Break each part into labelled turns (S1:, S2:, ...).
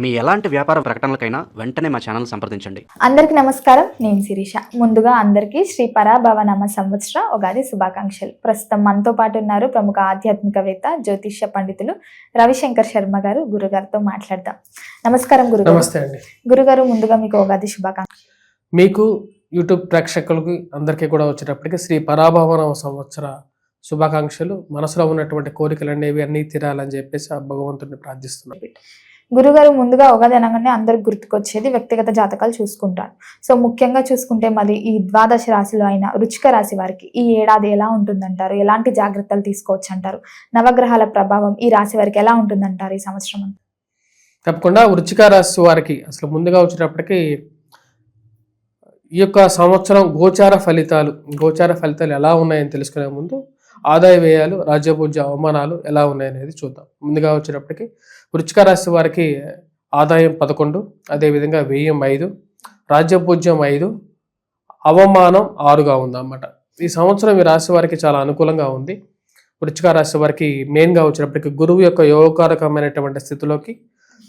S1: మీ ఎలాంటి వ్యాపార ప్రకటనలకైనా వెంటనే మా ఛానల్ సంప్రదించండి.
S2: అందరికీ నమస్కారం. నేను శిరీష. ముందుగా అందరికీ శ్రీ పరాభవనామ సంవత్సర ఉగాది శుభాకాంక్షలు. ప్రస్తుతం మనతో పాటు ఉన్నారు ప్రముఖ ఆధ్యాత్మికవేత్త జ్యోతిష్య పండితులు రవిశంకర్ శర్మ గారు. గురుగారితో మాట్లాడదాం. నమస్కారం గురుగారు.
S3: నమస్తే అండి.
S2: గురుగారు, ముందుగా మీకు ఉగాది శుభాకాంక్షలు.
S3: మీకు యూట్యూబ్ ప్రేక్షకులకి అందరికీ కూడా వచ్చేటప్పటికి శ్రీ పరాభవనామ సంవత్సర శుభాకాంక్షలు. మనసులో ఉన్నటువంటి కోరికలు అనేవి అన్నీ తీరాలని చెప్పేసి ఆ భగవంతుడిని ప్రార్థిస్తున్నాం.
S2: గురుగారు, ముందుగా ఉగాది అనగానే అందరికి గుర్తుకొచ్చేది వ్యక్తిగత జాతకాలు చూసుకుంటారు. సో ముఖ్యంగా చూసుకుంటే మరి ఈ ద్వాదశ రాశిలో అయిన వృశ్చిక రాశి వారికి ఈ ఏడాది ఎలా ఉంటుందంటారు? ఎలాంటి జాగ్రత్తలు తీసుకోవచ్చు అంటారు? నవగ్రహాల ప్రభావం ఈ రాశి వారికి ఎలా ఉంటుందంటారు ఈ సంవత్సరం?
S3: తప్పకుండా వృశ్చిక రాశి వారికి అసలు ముందుగా వచ్చేటప్పటికి ఈ యొక్క సంవత్సరం గోచార ఫలితాలు ఎలా ఉన్నాయని తెలుసుకునే ముందు ఆదాయ వ్యయాలు, రాజ్యపూజ్య అవమానాలు ఎలా ఉన్నాయనేది చూద్దాం. ముందుగా వచ్చేటప్పటికి వృశ్చిక రాశి వారికి ఆదాయం 11, అదేవిధంగా వ్యయం 5, రాజ్యపూజ్యం 5, అవమానం 6గా ఉందన్నమాట. ఈ సంవత్సరం ఈ రాశి వారికి చాలా అనుకూలంగా ఉంది. వృశ్చిక రాశి వారికి మెయిన్గా వచ్చేటప్పటికి గురువు యొక్క యోగకారకమైనటువంటి స్థితిలోకి,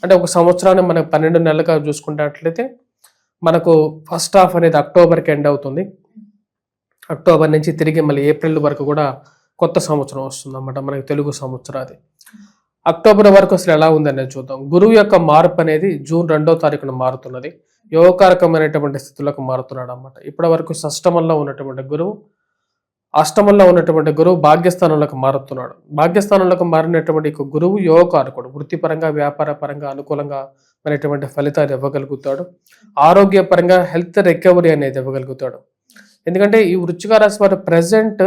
S3: అంటే ఒక సంవత్సరాన్ని మనకు 12 నెలలుగా చూసుకున్నట్లయితే మనకు ఫస్ట్ హాఫ్ అనేది అక్టోబర్కి ఎండ్ అవుతుంది. అక్టోబర్ నుంచి తిరిగి మళ్ళీ ఏప్రిల్ వరకు కూడా కొత్త సంవత్సరం వస్తుంది అన్నమాట, మనకి తెలుగు సంవత్సరాది. అక్టోబర్ వరకు అసలు ఎలా ఉందనేది చూద్దాం. గురువు యొక్క మార్పు అనేది జూన్ 2వ తారీఖున మారుతున్నది. యోగకారకమైనటువంటి స్థితిలోకి మారుతున్నాడు అన్నమాట. ఇప్పటి వరకు అష్టమంలో ఉన్నటువంటి గురువు భాగ్యస్థానంలోకి మారుతున్నాడు. భాగ్యస్థానంలోకి మారినటువంటి గురువు యోగకారకుడు. వృత్తిపరంగా, వ్యాపార పరంగా అనుకూలంగా అనేటువంటి ఫలితాలు ఇవ్వగలుగుతాడు. ఆరోగ్యపరంగా హెల్త్ రికవరీ అనేది ఇవ్వగలుగుతాడు. ఎందుకంటే ఈ వృశ్చిక రాశి వారు ప్రజెంట్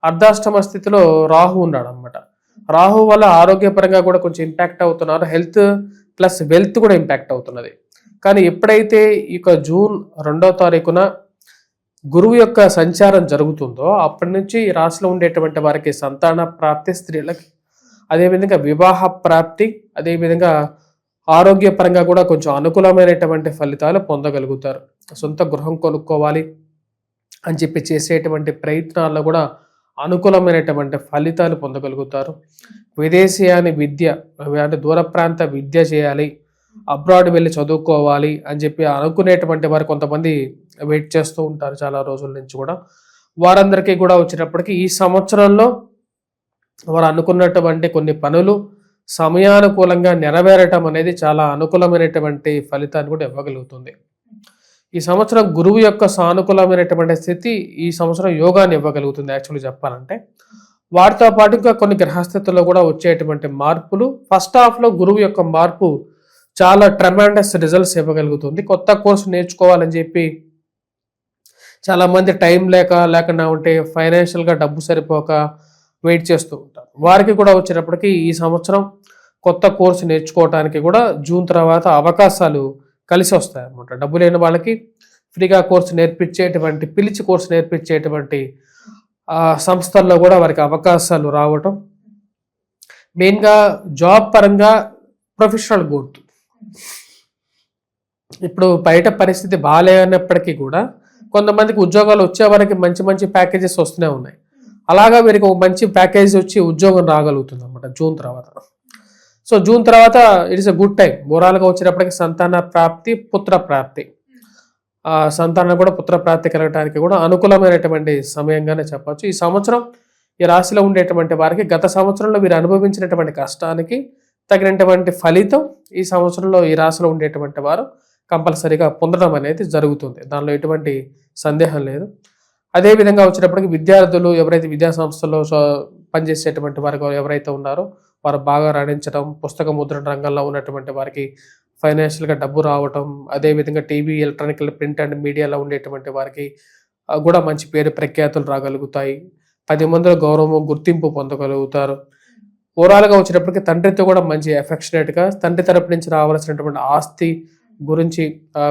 S3: అర్ధాష్టమ స్థితిలో రాహు ఉన్నాడు అన్నమాట. రాహు వల్ల ఆరోగ్యపరంగా కూడా కొంచెం ఇంపాక్ట్ అవుతున్నారు. హెల్త్ ప్లస్ వెల్త్ కూడా ఇంపాక్ట్ అవుతున్నది. కానీ ఎప్పుడైతే ఈ జూన్ 2వ తారీఖున గురువు యొక్క సంచారం జరుగుతుందో అప్పటి నుంచి ఈ రాశిలో ఉండేటువంటి వారికి సంతాన ప్రాప్తి, స్త్రీలకి అదేవిధంగా వివాహ ప్రాప్తి, అదేవిధంగా ఆరోగ్యపరంగా కూడా కొంచెం అనుకూలమైనటువంటి ఫలితాలు పొందగలుగుతారు. సొంత గృహం కొనుక్కోవాలి అని చెప్పి చేసేటువంటి ప్రయత్నాల్లో కూడా అనుకూలమైనటువంటి ఫలితాలు పొందగలుగుతారు. విదేశీయాని విద్య, అంటే దూర ప్రాంత విద్య చేయాలి, అబ్రాడ్ వెళ్ళి చదువుకోవాలి అని చెప్పి అనుకునేటువంటి వారు కొంతమంది వెయిట్ చేస్తూ ఉంటారు చాలా రోజుల నుంచి కూడా. వారందరికీ కూడా వచ్చేటప్పటికి ఈ సంవత్సరంలో వారు అనుకున్నటువంటి కొన్ని పనులు సమయానుకూలంగా నెరవేరటం అనేది చాలా అనుకూలమైనటువంటి ఫలితాన్ని కూడా ఇవ్వగలుగుతుంది. ఈ సంవత్సరం గురువు యొక్క సానుకూలమైనటువంటి స్థితి ఈ సంవత్సరం యోగాన్ని ఇవ్వగలుగుతుంది. యాక్చువల్లీ చెప్పాలంటే వాటితో పాటు ఇంకా కొన్ని గ్రహస్థితుల్లో కూడా వచ్చేటువంటి మార్పులు, ఫస్ట్ హాఫ్లో గురువు యొక్క మార్పు చాలా ట్రెమెండస్ రిజల్ట్స్ ఇవ్వగలుగుతుంది. కొత్త కోర్సు నేర్చుకోవాలని చెప్పి చాలామంది టైం లేకుండా ఉంటే, ఫైనాన్షియల్గా డబ్బు సరిపోక వెయిట్ చేస్తూ ఉంటారు. వారికి కూడా వచ్చేటప్పటికి ఈ సంవత్సరం కొత్త కోర్సు నేర్చుకోవడానికి కూడా జూన్ తర్వాత అవకాశాలు కలిసి వస్తాయి అన్నమాట. డబ్బు లేని వాళ్ళకి ఫ్రీగా పిలిచి కోర్సు నేర్పించేటువంటి సంస్థల్లో కూడా వారికి అవకాశాలు రావటం, మెయిన్గా జాబ్ పరంగా ప్రొఫెషనల్ గ్రోత్. ఇప్పుడు బయట పరిస్థితి బాగాలేనప్పటికీ కూడా కొంతమందికి ఉద్యోగాలు వచ్చే వరకు మంచి మంచి ప్యాకేజెస్ వస్తూనే ఉన్నాయి. అలాగా వీరికి ఒక మంచి ప్యాకేజ్ వచ్చి ఉద్యోగం రాగలుగుతుంది అన్నమాట జూన్ తర్వాత. సో జూన్ తర్వాత it is a good time. ఓవరాల్గా వచ్చేటప్పటికి సంతాన ప్రాప్తి, పుత్ర ప్రాప్తి, సంతానం కూడా పుత్ర ప్రాప్తి కలగడానికి కూడా అనుకూలమైనటువంటి సమయంగానే చెప్పచ్చు. ఈ సంవత్సరం ఈ రాశిలో ఉండేటువంటి వారికి గత సంవత్సరంలో వీరు అనుభవించినటువంటి కష్టానికి తగినటువంటి ఫలితం ఈ సంవత్సరంలో ఈ రాశిలో ఉండేటువంటి వారు కంపల్సరీగా పొందడం అనేది జరుగుతుంది. దానిలో ఎటువంటి సందేహం లేదు. అదేవిధంగా వచ్చేటప్పటికి విద్యార్థులు ఎవరైతే విద్యా సంస్థల్లో పనిచేసేటువంటి వారు ఎవరైతే ఉన్నారో వారు బాగా రాణించడం, పుస్తక ముద్రణ రంగంలో ఉన్నటువంటి వారికి ఫైనాన్షియల్గా డబ్బు రావటం, అదేవిధంగా టీవీ, ఎలక్ట్రానికల్, ప్రింట్ అండ్ మీడియాలో ఉండేటువంటి వారికి కూడా మంచి పేరు ప్రఖ్యాతులు రాగలుగుతాయి. 10 మందిలో గౌరవం, గుర్తింపు పొందగలుగుతారు. ఓవరాల్గా వచ్చేటప్పటికి తండ్రితో కూడా మంచి ఎఫెక్షనేట్గా, తండ్రి తరపు నుంచి రావాల్సినటువంటి ఆస్తి గురించి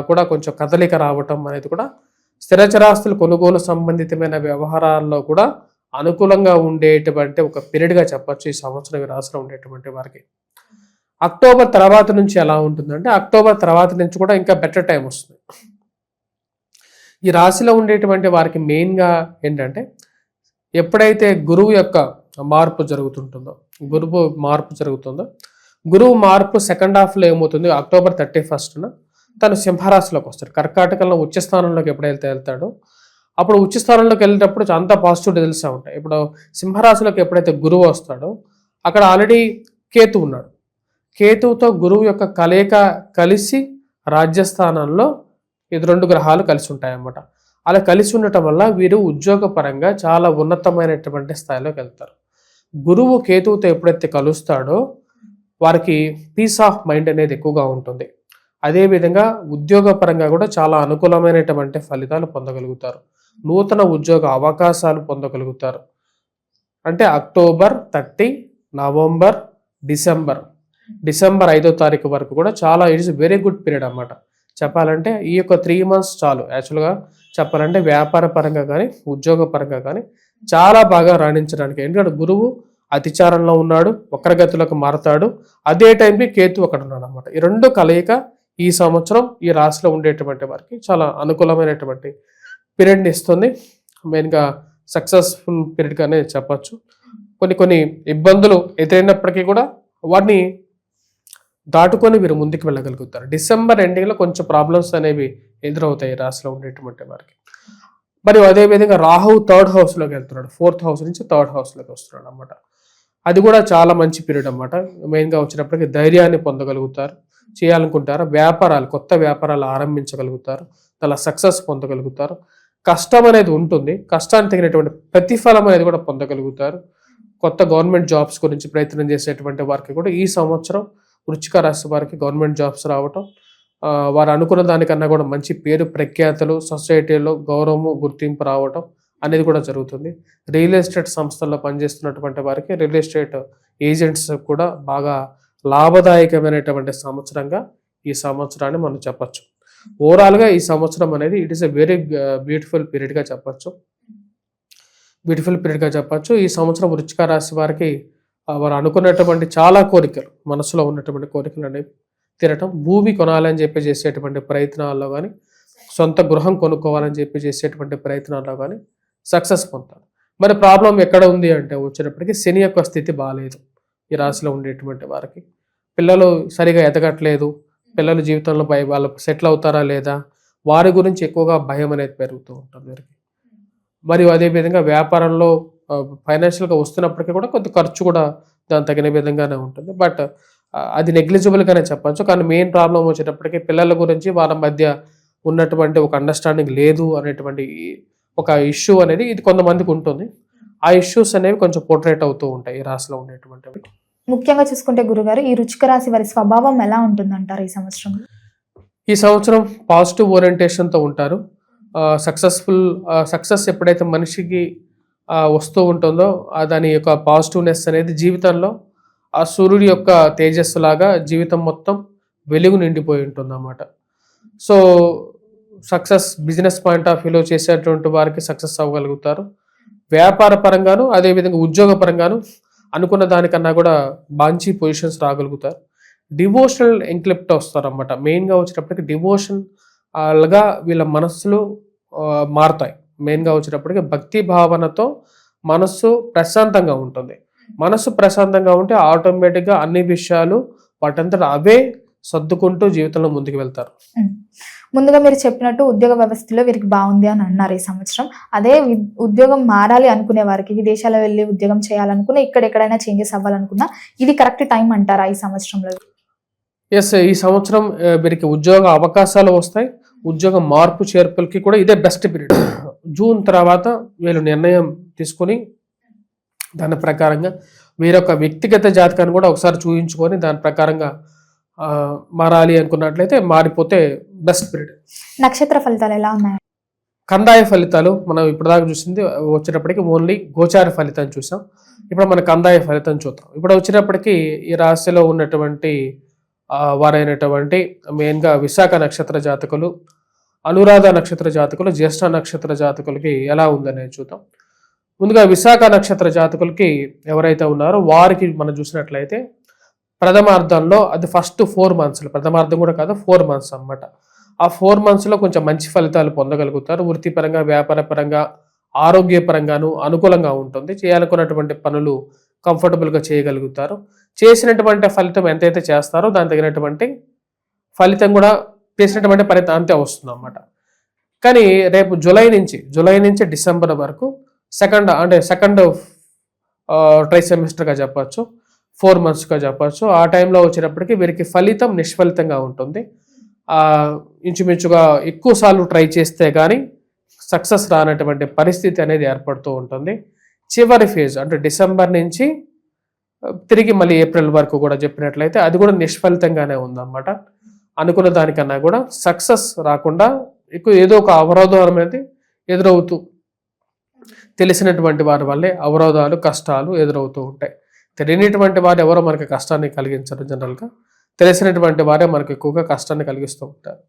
S3: కూడా కొంచెం కదలిక రావటం అనేది కూడా, స్థిరచరాస్తులు కొనుగోలు సంబంధితమైన వ్యవహారాల్లో కూడా అనుకూలంగా ఉండేటువంటి ఒక పీరియడ్గా చెప్పచ్చు ఈ సంవత్సరం ఈ రాశిలో ఉండేటువంటి వారికి. అక్టోబర్ తర్వాత నుంచి ఎలా ఉంటుందంటే, అక్టోబర్ తర్వాత నుంచి కూడా ఇంకా బెటర్ టైం వస్తుంది. ఈ రాశిలో ఉండేటువంటి వారికి మెయిన్గా ఏంటంటే, ఎప్పుడైతే గురువు యొక్క మార్పు జరుగుతుందో గురువు మార్పు సెకండ్ హాఫ్లో ఏమవుతుంది, అక్టోబర్ 31న తను సింహరాశిలోకి వస్తాడు. కర్కాటకంలో ఉచ్చ స్థానంలోకి ఎప్పుడైతే వెళ్తాడో అప్పుడు ఉచ్చ స్థానంలోకి వెళ్ళేటప్పుడు అంతా పాజిటివ్ రిజల్ట్స్ ఉంటాయి. ఇప్పుడు సింహరాశిలోకి ఎప్పుడైతే గురువు వస్తాడో అక్కడ ఆల్రెడీ కేతు ఉన్నాడు. కేతువుతో గురువు యొక్క కలయిక కలిసి రాజ్యస్థానంలో ఇది 2 గ్రహాలు కలిసి ఉంటాయి అన్నమాట. అలా కలిసి ఉండటం వల్ల వీరు ఉద్యోగపరంగా చాలా ఉన్నతమైనటువంటి స్థాయిలోకి వెళ్తారు. గురువు కేతువుతో ఎప్పుడైతే కలుస్తాడో వారికి పీస్ ఆఫ్ మైండ్ అనేది ఎక్కువగా ఉంటుంది. అదేవిధంగా ఉద్యోగపరంగా కూడా చాలా అనుకూలమైనటువంటి ఫలితాలు పొందగలుగుతారు. నూతన ఉద్యోగ అవకాశాలు పొందగలుగుతారు. అంటే అక్టోబర్ 30, నవంబర్, డిసెంబర్ 5వ తారీఖు వరకు కూడా చాలా ఇట్స్ వెరీ గుడ్ పీరియడ్ అన్నమాట. చెప్పాలంటే ఈ యొక్క 3 months చాలు. యాక్చువల్గా చెప్పాలంటే వ్యాపార పరంగా కానీ ఉద్యోగ పరంగా కానీ చాలా బాగా రాణించడానికి. ఎందుకంటే గురువు అతిచారంలో ఉన్నాడు, వక్రగతిలోకి మారతాడు, అదే టైంకి కేతు అక్కడ ఉన్నాడు అనమాట. ఈ 2 కలయిక ఈ సంవత్సరం ఈ రాశిలో ఉండేటువంటి వారికి చాలా అనుకూలమైనటువంటి పీరియడ్ని ఇస్తుంది. మెయిన్గా సక్సెస్ఫుల్ పీరియడ్గానే చెప్పచ్చు. కొన్ని ఇబ్బందులు ఎదురైనప్పటికీ కూడా వాటిని దాటుకొని వీరు ముందుకు వెళ్ళగలుగుతారు. డిసెంబర్ ఎండింగ్లో కొంచెం ప్రాబ్లమ్స్ అనేవి ఎదురవుతాయి రాశిలో ఉండేటువంటి వారికి. మరియు అదేవిధంగా రాహు 3rd హౌస్లోకి వెళ్తున్నాడు. 4th హౌస్ నుంచి 3rd హౌస్లోకి వస్తున్నాడు అన్నమాట. అది కూడా చాలా మంచి పీరియడ్ అన్నమాట. మెయిన్గా వచ్చినప్పటికీ ధైర్యాన్ని పొందగలుగుతారు, చేయాలనుకుంటారు, కొత్త వ్యాపారాలు ఆరంభించగలుగుతారు, చాలా సక్సెస్ పొందగలుగుతారు. కష్టం అనేది ఉంటుంది, కష్టానికి తగినటువంటి ప్రతిఫలం అనేది కూడా పొందగలుగుతారు. కొత్త గవర్నమెంట్ జాబ్స్ గురించి ప్రయత్నం చేసేటువంటి వారికి కూడా ఈ సంవత్సరం వృశ్చిక రాశి వారికి గవర్నమెంట్ జాబ్స్ రావటం, వారు అనుకున్న దానికన్నా కూడా మంచి పేరు ప్రఖ్యాతలు, సొసైటీలో గౌరవము, గుర్తింపు రావటం అనేది కూడా జరుగుతుంది. రియల్ ఎస్టేట్ సంస్థల్లో పనిచేస్తున్నటువంటి వారికి, రియల్ ఎస్టేట్ ఏజెంట్స్ కూడా బాగా లాభదాయకమైనటువంటి సంవత్సరంగా ఈ సంవత్సరాన్ని మనం చెప్పచ్చు. ఓవరాల్గా ఈ సంవత్సరం అనేది it is a very beautiful పీరియడ్గా చెప్పచ్చు. ఈ సంవత్సరం వృశ్చిక రాశి వారికి వారు అనుకున్నటువంటి చాలా కోరికలు, మనసులో ఉన్నటువంటి కోరికలు అనేవి తీరటం, భూమి కొనాలని చెప్పి చేసేటువంటి ప్రయత్నాల్లో కానీ, సొంత గృహం కొనుక్కోవాలని చెప్పి చేసేటువంటి ప్రయత్నాల్లో కానీ సక్సెస్ పొందుతారు. మరి ప్రాబ్లం ఎక్కడ ఉంది అంటే వచ్చేటప్పటికి శని యొక్క స్థితి బాగాలేదు ఈ రాశిలో ఉండేటువంటి వారికి. పిల్లలు సరిగా ఎదగట్లేదు, పిల్లల జీవితంలో వాళ్ళు సెటిల్ అవుతారా లేదా, వారి గురించి ఎక్కువగా భయం అనేది పెరుగుతూ ఉంటుంది వీరికి. మరియు అదేవిధంగా వ్యాపారంలో ఫైనాన్షియల్గా వస్తున్నప్పటికీ కూడా కొంత ఖర్చు కూడా దాని తగిన విధంగానే ఉంటుంది. బట్ అది నెగ్లిజిబుల్గానే చెప్పచ్చు. కానీ మెయిన్ ప్రాబ్లం వచ్చేటప్పటికి పిల్లల గురించి వాళ్ళ మధ్య ఉన్నటువంటి ఒక అండర్స్టాండింగ్ లేదు అనేటువంటి ఒక ఇష్యూ అనేది ఇది కొంతమందికి ఉంటుంది. ఆ ఇష్యూస్ అనేవి కొంచెం పోర్ట్రేట్ అవుతూ ఉంటాయి ఈ రాశిలో ఉండేటువంటివి.
S2: ముఖ్యంగా చూసుకుంటే గురుగారు, ఈ వృశ్చిక రాశి వారి స్వభావం ఎలా ఉంటుందంటారు ఈ సంవత్సరం?
S3: ఈ సంవత్సరం పాజిటివ్ ఓరియంటేషన్తో ఉంటారు. సక్సెస్ ఎప్పుడైతే మనిషికి వస్తూ ఉంటుందో దాని యొక్క పాజిటివ్నెస్ అనేది జీవితంలో ఆ సూర్యుడి యొక్క తేజస్సు లాగా జీవితం మొత్తం వెలుగు నిండిపోయి ఉంటుంది అన్నమాట. So success business point of వ్యూలో చేసేటువంటి వారికి సక్సెస్ అవ్వగలుగుతారు. వ్యాపార పరంగాను అదేవిధంగా ఉద్యోగ పరంగాను అనుకున్న దానికన్నా కూడా మంచి పొజిషన్స్ రాగలుగుతారు. డివోషనల్ ఎంక్లిప్ట్ వస్తారన్నమాట. మెయిన్గా వచ్చేటప్పటికి డివోషన్గా వీళ్ళ మనస్సులు మారుతాయి. మెయిన్గా వచ్చేటప్పటికి భక్తి భావనతో మనస్సు ప్రశాంతంగా ఉంటుంది. మనస్సు ప్రశాంతంగా ఉంటే ఆటోమేటిక్గా అన్ని విషయాలు వాటంతట అవే సర్దుకుంటూ జీవితంలో ముందుకు వెళ్తారు.
S2: ముందుగా మీరు చెప్పినట్టు ఉద్యోగ వ్యవస్థలో వీరికి బాగుంది అని అన్నారు ఈ సంవత్సరం. అదే ఉద్యోగం మారాలి అనుకునే వారికి, విదేశాల్లో వెళ్ళి ఉద్యోగం చేయాలనుకున్నా, ఇక్కడ ఎక్కడైనా చేంజెస్ అవ్వాలనుకున్నా ఇది కరెక్ట్ టైం అంటారా ఈ సంవత్సరంలో?
S3: ఎస్, ఈ సంవత్సరం వీరికి ఉద్యోగ అవకాశాలు వస్తాయి. ఉద్యోగ మార్పు చేర్పులకి కూడా ఇదే బెస్ట్ పీరియడ్. జూన్ తర్వాత వీళ్ళు నిర్ణయం తీసుకుని దాని ప్రకారంగా వీరొక వ్యక్తిగత జాతకాన్ని కూడా ఒకసారి చూయించుకొని దాని ప్రకారంగా మారాలి అనుకున్నట్లయితే మారిపోతే బెస్ట్ పీరియడ్.
S2: నక్షత్ర ఫలితాలు ఎలా ఉన్నాయి?
S3: కందాయ ఫలితాలు మనం ఇప్పటిదాకా చూసింది వచ్చేటప్పటికి ఓన్లీ గోచార ఫలితం చూసాం. ఇప్పుడు మన కందాయ ఫలితం చూద్దాం. ఇప్పుడు వచ్చేటప్పటికి ఈ రాశిలో ఉన్నటువంటి వారైనటువంటి మెయిన్గా విశాఖ నక్షత్ర జాతకులు, అనురాధ నక్షత్ర జాతకులు, జ్యేష్ఠ నక్షత్ర జాతకులకి ఎలా ఉందనేది చూద్దాం. ముందుగా విశాఖ నక్షత్ర జాతకులకి ఎవరైతే ఉన్నారో వారికి మనం చూసినట్లయితే ప్రథమార్థంలో అది ఫస్ట్ 4 months, ప్రథమార్థం కూడా కాదు 4 months అన్నమాట. ఆ 4 monthsలో కొంచెం మంచి ఫలితాలు పొందగలుగుతారు. వృత్తిపరంగా, వ్యాపార పరంగా, ఆరోగ్యపరంగాను అనుకూలంగా ఉంటుంది. చేయాలనుకున్నటువంటి పనులు కంఫర్టబుల్గా చేయగలుగుతారు. చేసినటువంటి ఫలితం ఎంతైతే చేస్తారో దాని తగినటువంటి ఫలితం కూడా చేసినటువంటి ఫలితం అంతే వస్తుంది అన్నమాట. కానీ రేపు జూలై నుంచి డిసెంబర్ వరకు సెకండ్ ట్రైసెమిస్టర్గా చెప్పచ్చు, 4 monthsగా చెప్పచ్చు. ఆ టైంలో వచ్చేటప్పటికి వీరికి ఫలితం నిష్ఫలితంగా ఉంటుంది. ఇంచుమించుగా ఎక్కువ సార్లు ట్రై చేస్తే కానీ సక్సెస్ రానటువంటి పరిస్థితి అనేది ఏర్పడుతూ ఉంటుంది. చివరి ఫేజ్ అంటే డిసెంబర్ నుంచి తిరిగి మళ్ళీ ఏప్రిల్ వరకు కూడా చెప్పినట్లయితే అది కూడా నిష్ఫలితంగానే ఉందన్నమాట. అనుకున్న దానికన్నా కూడా సక్సెస్ రాకుండా ఎక్కువ ఏదో ఒక అవరోధం అనేది ఎదురవుతూ, తెలిసినటువంటి వారి వల్లే అవరోధాలు, కష్టాలు ఎదురవుతూ ఉంటాయి. తెలియనిటువంటి వారు ఎవరో మనకి కష్టాన్ని కలిగించరు. జనరల్గా తెలిసినటువంటి వారే మనకు ఎక్కువగా కష్టాన్ని కలిగిస్తూ ఉంటారు.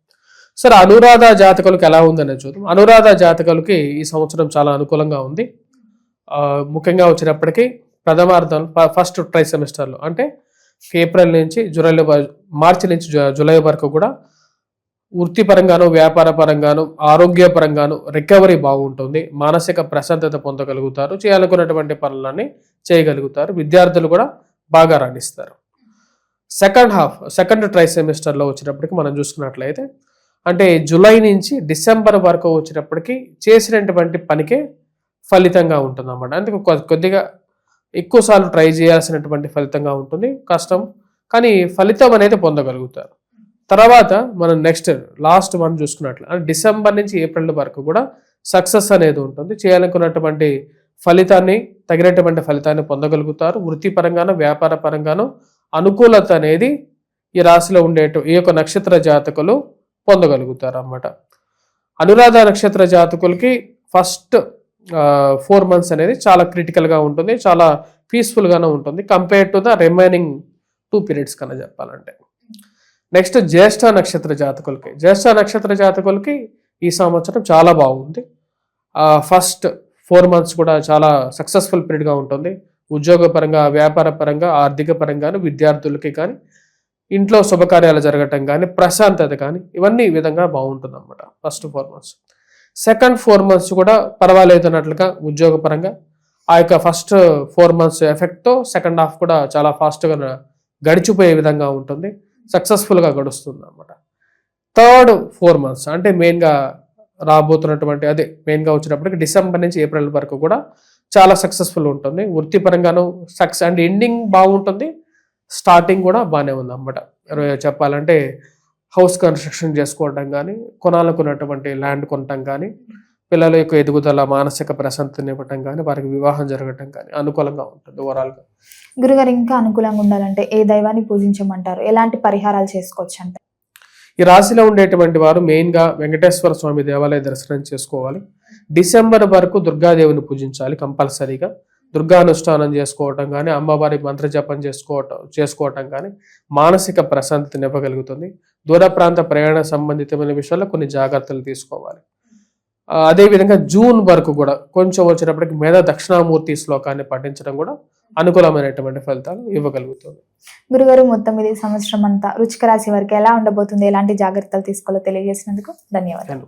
S3: సరే, అనురాధ జాతకులకు ఎలా ఉందనే చూద్దాం. అనురాధ జాతకులకి ఈ సంవత్సరం చాలా అనుకూలంగా ఉంది. ముఖ్యంగా వచ్చినప్పటికీ ప్రథమార్థం ఫస్ట్ ట్రైసెమిస్టర్లో అంటే ఏప్రిల్ నుంచి మార్చి నుంచి జూలై వరకు కూడా వృత్తిపరంగాను, వ్యాపార పరంగాను, ఆరోగ్యపరంగాను రికవరీ బాగుంటుంది. మానసిక ప్రశాంతత పొందగలుగుతారు. చేయాలనుకున్నటువంటి పనులన్నీ చేయగలుగుతారు. విద్యార్థులు కూడా బాగా రాణిస్తారు. సెకండ్ ట్రైసెమిస్టర్లో వచ్చినప్పటికి మనం చూసుకున్నట్లయితే అంటే జూలై నుంచి డిసెంబర్ వరకు వచ్చినప్పటికీ చేసినటువంటి పనికే ఫలితంగా ఉంటుంది అన్నమాట. అందుకే కొద్దిగా ఎక్కువసార్లు ట్రై చేయాల్సినటువంటి ఫలితంగా ఉంటుంది. కష్టం, కానీ ఫలితం అనేది పొందగలుగుతారు. తర్వాత మనం లాస్ట్ మనం చూసుకున్నట్లు అంటే డిసెంబర్ నుంచి ఏప్రిల్ వరకు కూడా సక్సెస్ అనేది ఉంటుంది. చేయాలనుకున్నటువంటి తగినటువంటి ఫలితాన్ని పొందగలుగుతారు. వృత్తిపరంగాను, వ్యాపార పరంగాను అనుకూలత అనేది ఈ రాశిలో ఈ యొక్క నక్షత్ర జాతకులు పొందగలుగుతారు అన్నమాట. అనురాధ నక్షత్ర జాతకులకి ఫస్ట్ 4 months అనేది చాలా క్రిటికల్గా ఉంటుంది, చాలా పీస్ఫుల్గానే ఉంటుంది compare to the remaining 2 periods కన్నా చెప్పాలంటే. నెక్స్ట్ జ్యేష్ఠ నక్షత్ర జాతకులకి ఈ సంవత్సరం చాలా బాగుంది. ఫస్ట్ 4 months కూడా చాలా సక్సెస్ఫుల్ పీరియడ్గా ఉంటుంది. ఉద్యోగపరంగా, వ్యాపార పరంగా, ఆర్థిక పరంగాను, విద్యార్థులకి కానీ, ఇంట్లో శుభకార్యాలు జరగటం కానీ, ప్రశాంతత కానీ ఇవన్నీ ఈ విధంగా బాగుంటుంది అన్నమాట ఫస్ట్ 4 months. సెకండ్ 4 months కూడా పర్వాలేదు అన్నట్లుగా ఉద్యోగపరంగా ఆ యొక్క ఫస్ట్ 4 months ఎఫెక్ట్తో సెకండ్ హాఫ్ కూడా చాలా ఫాస్ట్గా గడిచిపోయే విధంగా ఉంటుంది. సక్సెస్ఫుల్గా గడుస్తుంది అన్నమాట. థర్డ్ 4 months అంటే మెయిన్గా వచ్చినప్పటికి డిసెంబర్ నుంచి ఏప్రిల్ వరకు కూడా చాలా సక్సెస్ఫుల్ ఉంటుంది. వృత్తిపరంగాను అండ్ ఎండింగ్ బాగుంటుంది, స్టార్టింగ్ కూడా బాగానే ఉంది అన్నమాట. చెప్పాలంటే హౌస్ కన్స్ట్రక్షన్ చేసుకోవటం కానీ, కొనాలనుకున్నటువంటి ల్యాండ్ కొనటం కానీ, పిల్లల యొక్క ఎదుగుదల, మానసిక ప్రశాంతతని ఇవ్వటం కానీ, వారికి వివాహం జరగటం కానీ అనుకూలంగా ఉంటుంది ఓవరాల్గా.
S2: గురుగారు, ఇంకా అనుకూలంగా ఉండాలంటే ఏ దైవాన్ని పూజించమంటారు? ఎలాంటి పరిహారాలు చేసుకోవచ్చు అంటారు?
S3: ఈ రాశిలో ఉండేటువంటి వారు మెయిన్గా వెంకటేశ్వర స్వామి దేవాలయ దర్శనం చేసుకోవాలి. డిసెంబర్ వరకు దుర్గాదేవిని పూజించాలి కంపల్సరీగా. దుర్గానుష్ఠానం చేసుకోవటం కానీ, అమ్మవారి మంత్రజపం చేసుకోవటం కానీ మానసిక ప్రశాంతతని ఇవ్వగలుగుతుంది. దూర ప్రాంత ప్రయాణ సంబంధితమైన విషయాల్లో కొన్ని జాగ్రత్తలు తీసుకోవాలి. అదేవిధంగా జూన్ వరకు కూడా కొంచెం వచ్చినప్పటికీ మేధ దక్షిణామూర్తి శ్లోకాన్ని పఠించడం కూడా అనుకూలమైనటువంటి ఫలితాలు ఇవ్వగలుగుతుంది.
S2: గురుగారు, మొత్తం ఇది సంవత్సరం అంతా వృశ్చిక రాశి వారికి ఎలా ఉండబోతుంది, ఎలాంటి జాగ్రత్తలు తీసుకోవాలో తెలియజేసినందుకు ధన్యవాదాలు.